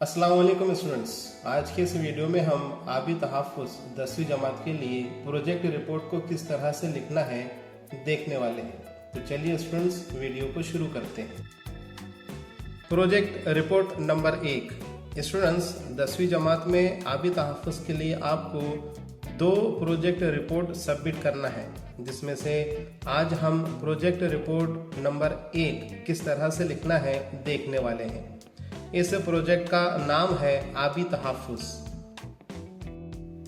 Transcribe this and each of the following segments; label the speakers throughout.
Speaker 1: अस्सलाम वालेकुम स्टूडेंट्स। आज के इस वीडियो में हम आबी तहफ़्फ़ुज़ 10वीं जमात के लिए प्रोजेक्ट रिपोर्ट को किस तरह से लिखना है देखने वाले हैं। तो चलिए स्टूडेंट्स वीडियो को शुरू करते हैं। Project report number 1। स्टूडेंट्स 10वीं जमात में आबी तहफ़्फ़ुज़ के लिए आपको 2 प्रोजेक्ट रिपोर्ट सबमिट करना है, जिसमें से आज हम प्रोजेक्ट रिपोर्ट नंबर 1 किस तरह से लिखना है देखने वाले हैं। इस प्रोजेक्ट का नाम है आबी तहफ़्फ़ुज़।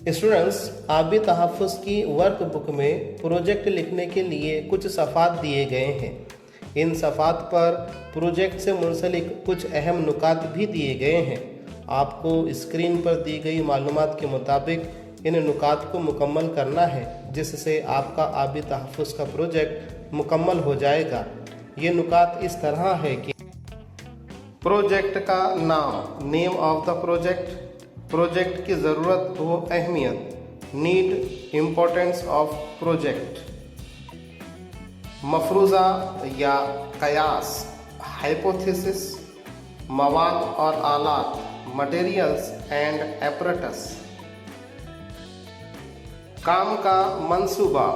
Speaker 1: स्टूडेंट्स, आबी तहफ़्फ़ुज़ की वर्क बुक में प्रोजेक्ट लिखने के लिए कुछ सफ़ात दिए गए हैं। इन सफ़ात पर प्रोजेक्ट से मुंसलिक कुछ अहम नुकात भी दिए गए हैं। आपको स्क्रीन पर दी गई मालूमात के मुताबिक इन नुकात को मुकम्मल करना है, जिससे आपका आबी तहफ़्फ़ुज़ का प्रोजेक्ट मुकम्मल हो जाएगा। ये नुकात इस तरह है कि प्रोजेक्ट का नाम, name of the project, project की ज़रूरत व अहमियत, नीड, इम्पोर्टेंस ऑफ प्रोजेक्ट, मफरूज़ा या कयास, हाइपोथेसिस, मवाद और आलात, मटेरियल्स एंड एपरेटस, काम का मंसूबा,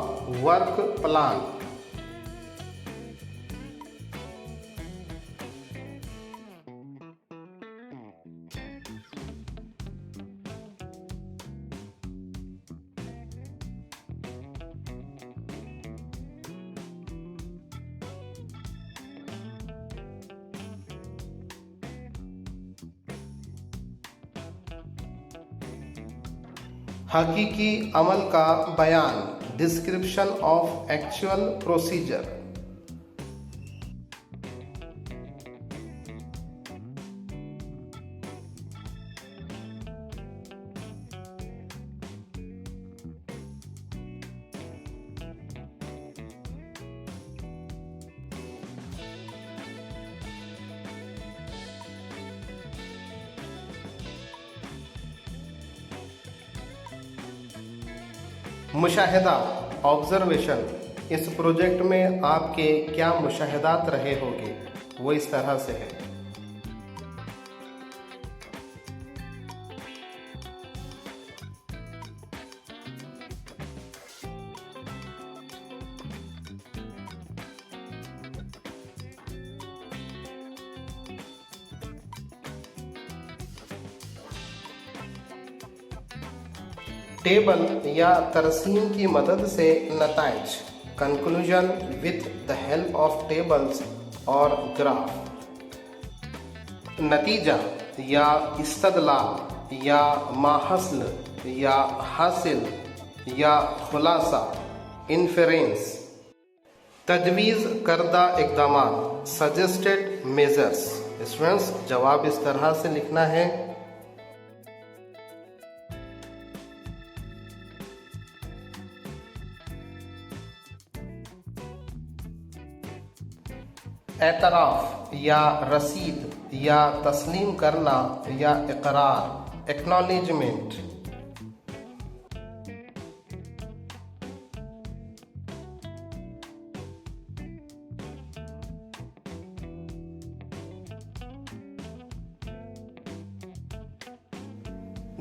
Speaker 1: वर्क प्लान, हकीकी अमल का बयान, डिस्क्रिप्शन ऑफ एक्चुअल प्रोसीजर, मुशाहिदा, ऑब्जर्वेशन। इस प्रोजेक्ट में आपके क्या मुशाहिदात रहे होंगे, वो इस तरह से है। टेबल या तरसीम की मदद से नताइज, conclusion with the help of tables और ग्राफ, नतीजा या इस्तदलाल या माहसल या हासिल या खुलासा, इन्फेरेंस, तजवीज़ करदा इक़दामात, सजेस्टेड मेजर्स। स्टूडेंट्स, जवाब इस तरह से लिखना है। एतराफ़ या रसीद या तस्लीम करना या इकरार, एक्नॉलेजमेंट,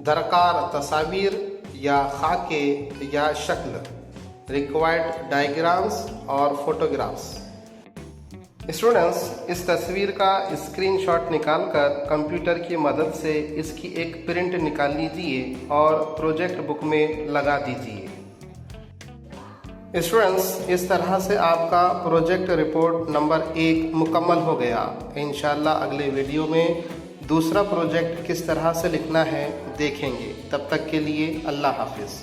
Speaker 1: दरकार तस्वीर या खाके या शक्ल, रिक्वायर्ड डायग्राम्स और फोटोग्राफ्स। स्टूडेंट्स, इस तस्वीर का स्क्रीनशॉट निकालकर कंप्यूटर की मदद से इसकी एक प्रिंट निकाल लीजिए और प्रोजेक्ट बुक में लगा दीजिए। स्टूडेंट्स, इस तरह से आपका प्रोजेक्ट रिपोर्ट नंबर 1 मुकम्मल हो गया। इंशाल्लाह अगले वीडियो में दूसरा प्रोजेक्ट किस तरह से लिखना है देखेंगे। तब तक के लिए अल्लाह हाफिज़।